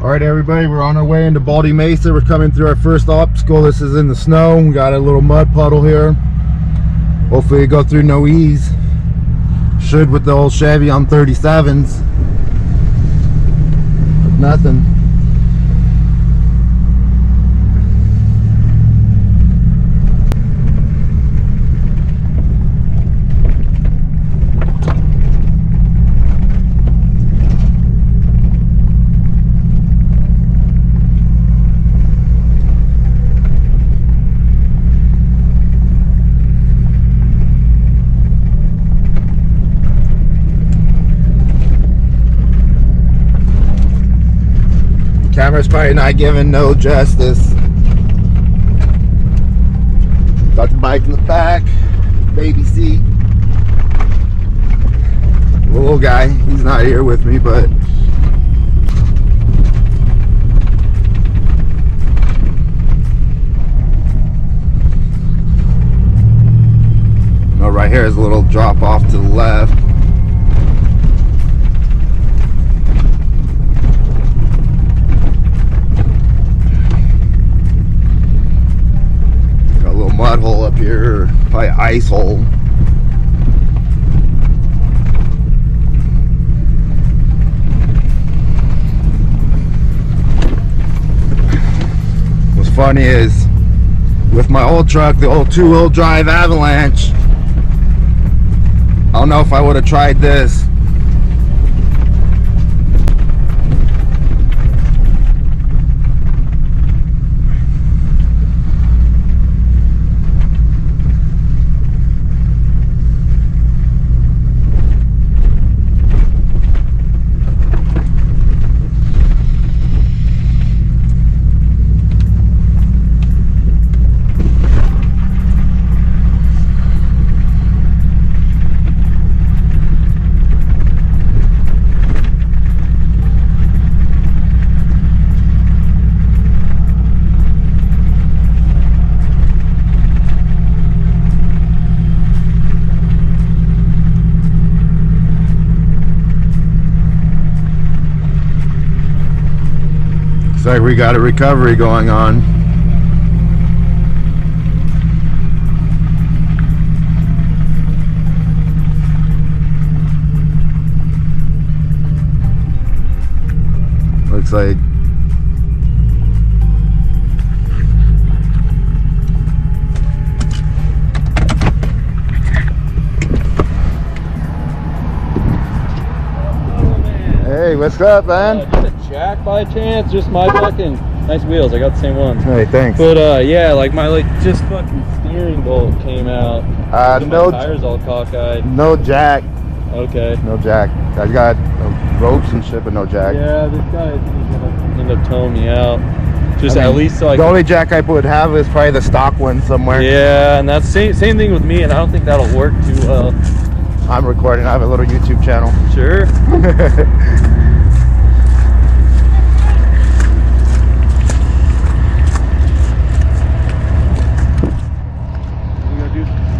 All right, everybody, we're on our way into Baldy Mesa. We're coming through our first obstacle. This is in the snow. We got a little mud puddle here. Hopefully we go through no ease. Should with the old Chevy on 37s. But nothing. Camera's probably not giving no justice. Got the bike in the back, baby seat. The little guy, he's not here with me, but no, right here is a little drop off to the left. Mud hole up here, or probably ice hole. What's funny is with my old truck, the old two-wheel drive Avalanche, I don't know if I would have tried this. Looks like we got a recovery going on. Looks like hey, what's up, man? Jack by chance? Just my fucking nice wheels. I got the same ones. Hey, thanks. But yeah, like my just fucking steering bolt came out. No, my tires all cockeyed. no jack. Okay. No jack. I got ropes and shit, but no jack. Yeah, this guy is gonna end up towing me out. Just at least so I the only jack I would have is probably the stock one somewhere. Yeah, and that's same thing with me, and I don't think that'll work too well. I'm recording. I have a little YouTube channel. Sure.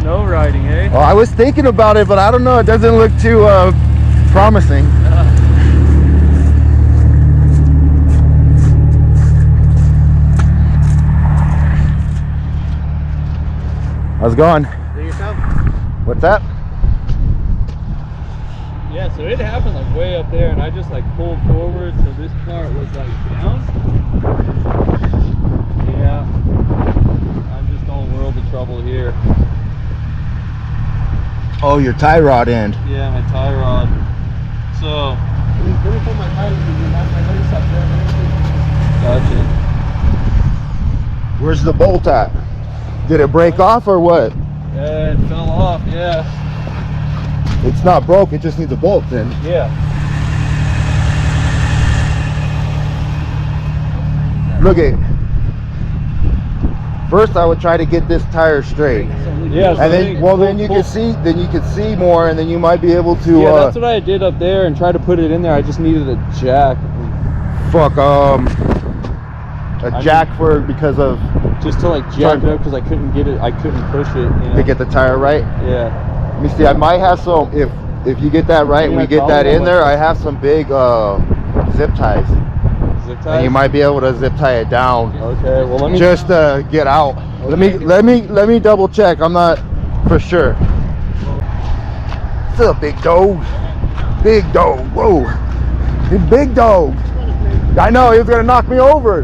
Snow riding, eh? Well, I was thinking about it, but I don't know. It doesn't look too promising. How's it going? Yourself? What's that? Yeah, so it happened like way up there, and I just like pulled forward, so this part was like down. Yeah, I'm just all world of trouble here. Oh, your tie rod end. Yeah, my tie rod. So let me put my tires in. My lace up there. Gotcha. Where's the bolt at? Did it break off or what? Yeah, it fell off. Yeah. It's not broke. It just needs a bolt then. Yeah. Look at. First, I would try to get this tire straight. Yeah. And then, well, then you can see. Then you can see more, and then you might be able to. Yeah, that's what I did up there, and tried to put it in there. I just needed a jack. Fuck. Jack for because of. Just to like jack it up because I couldn't get it. I couldn't push it. You know? To get the tire right. Yeah. Let me see. I might have some. If you get that right, and we get that in there. I have some big zip ties. zip tie? And you might be able to zip tie it down. Okay, well let me just to get out. Okay. Let me double check. I'm not for sure. It's a big dog. Big dog. Whoa. Big dog. I know he was gonna knock me over.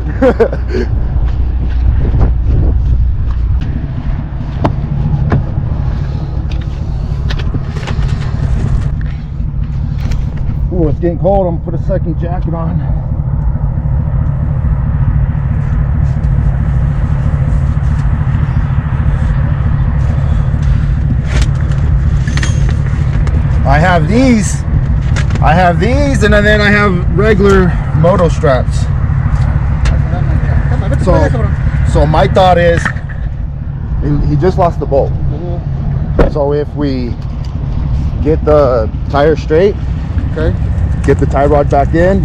Ooh, it's getting cold. I'm gonna put a second jacket on. I have these, and then I have regular moto straps. So my thought is, he just lost the bolt. So if we get the tire straight, Okay. get the tie rod back in,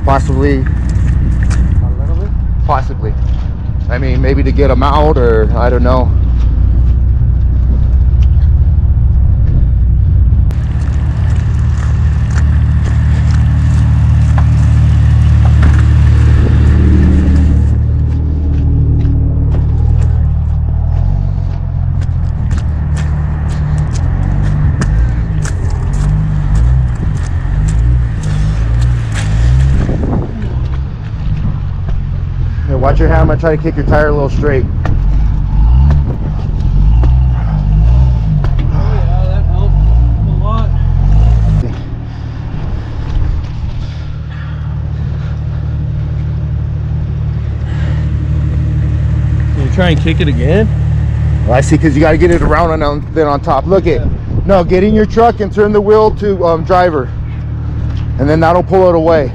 possibly. I mean, maybe to get them out, or I don't know. Watch your hand. I'm gonna try to kick your tire a little straight. Oh yeah, that helped a lot. Can you try and kick it again? Well, I see, because you got to get it around and then on top. Look it. No, get in your truck and turn the wheel to driver, and then that'll pull it away.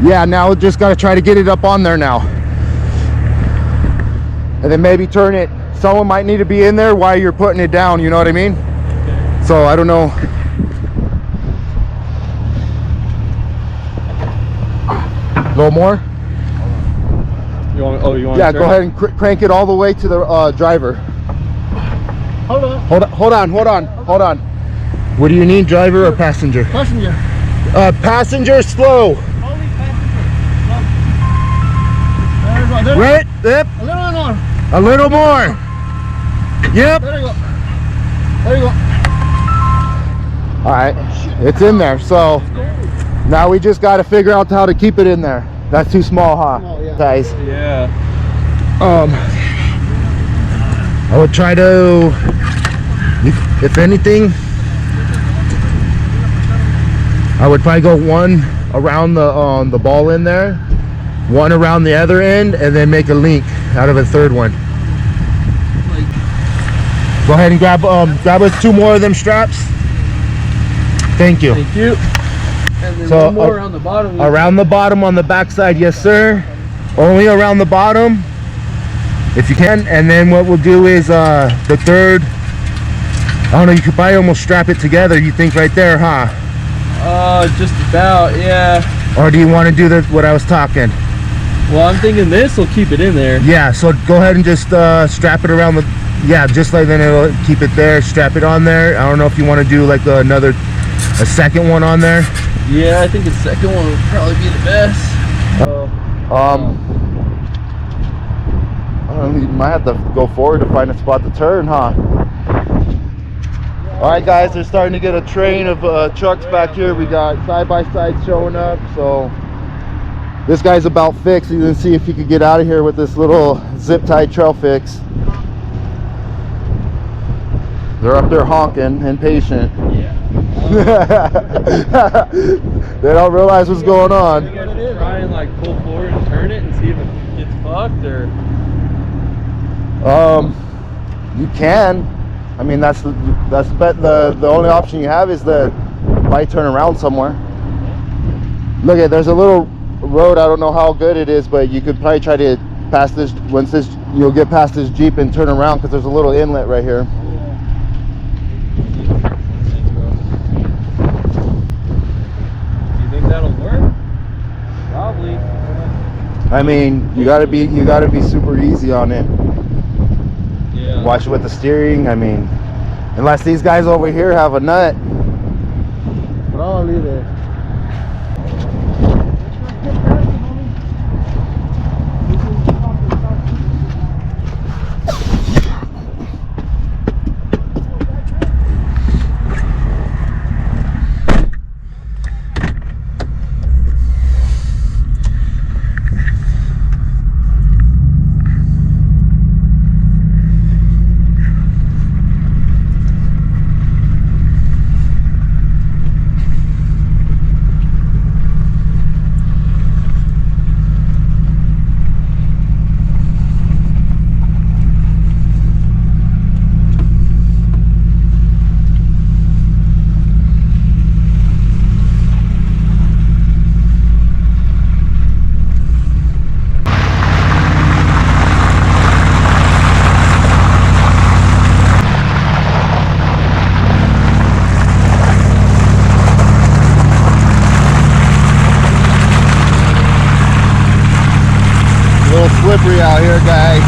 Yeah, now just got to try to get it up on there now. And then maybe turn it. Someone might need to be in there while you're putting it down, you know what I mean? Okay. So I don't know. A little more? You want? Oh, you want? Yeah, to go ahead and crank it all the way to the driver. Hold on. Hold on. What do you need, driver or passenger? Passenger. Passenger, slow. Only passenger. Right? Yep. A little more. A little more. Yep. There you go. There you go. All right, it's in there. So now we just got to figure out how to keep it in there. That's too small, huh? Oh, yeah. Guys. Yeah. I would try to, if anything, I would probably go one around the ball in there, one around the other end, and then make a link out of a third one. Go ahead and grab us 2 more of them straps. Thank you. Thank you. And then So, one more around the bottom. Around the bottom on the back side, yes sir. Only around the bottom, if you can. And then what we'll do is the third, I don't know, you could probably almost strap it together, you think, right there, huh? Just about, yeah. Or do you want to do what I was talking? Well, I'm thinking this will keep it in there. Yeah, so go ahead and just strap it around the, yeah, just like then it'll keep it there, strap it on there. I don't know if you want to do like a second one on there. Yeah, I think the second one would probably be the best. I don't know, you might have to go forward to find a spot to turn, huh? All right, guys, they're starting to get a train of trucks back here. We got side-by-side showing up, so this guy's about fixed. You can see if he could get out of here with this little zip-tie trail fix. They're up there honking, impatient. Yeah. They don't realize what's going on. You gotta try and like pull forward and turn it and see if it gets fucked, or you can. I mean, that's the only option you have is the might turn around somewhere. Look at, there's a little road. I don't know how good it is, but you could probably try to pass this once you'll get past this Jeep and turn around, because there's a little inlet right here. probably. I mean, you gotta be super easy on it. Yeah. Watch it with the steering. I mean, Unless these guys over here have a nut. Probably there. Slippery out here, guys.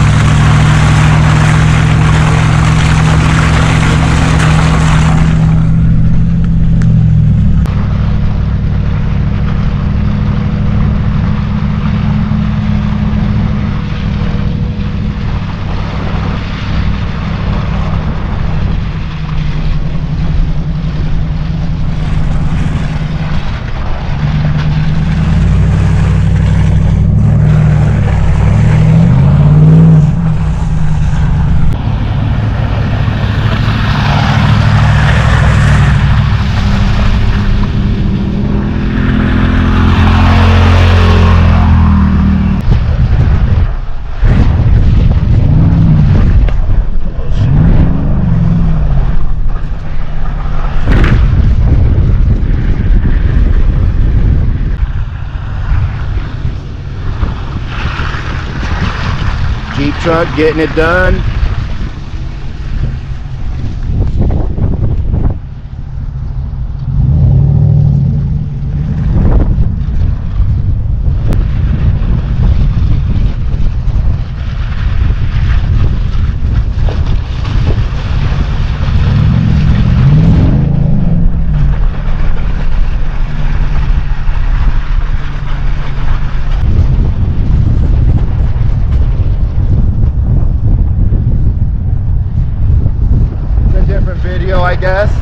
Jeep truck getting it done. Video, I guess.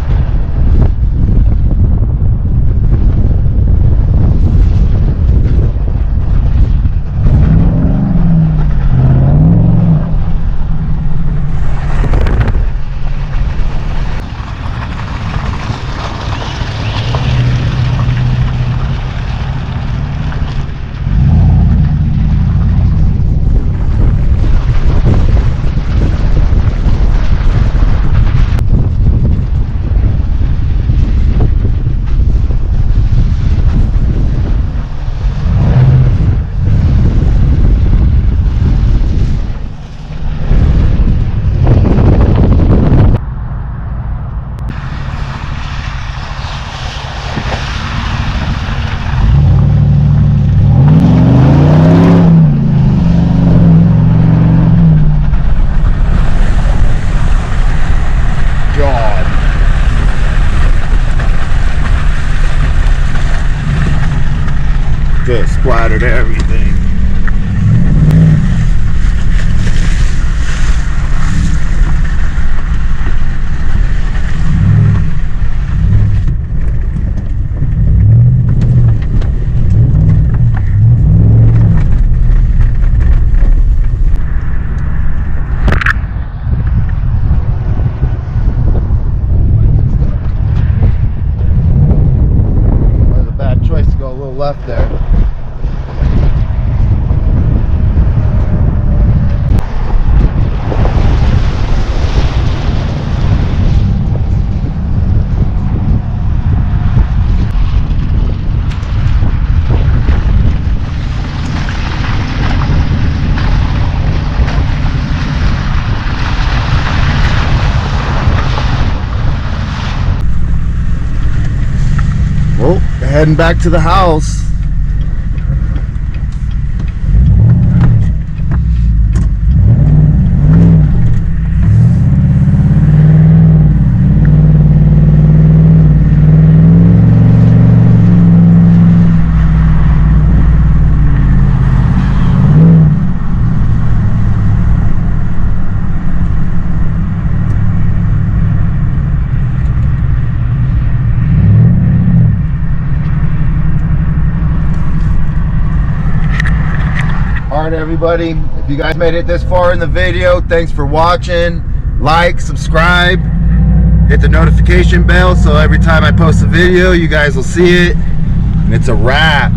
Just splattered everything. Was a bad choice to go a little left there. Well, heading back to the house. everybody. If you guys made it this far in the video, thanks for watching. Like, subscribe, hit the notification bell so every time I post a video, you guys will see it. And it's a wrap.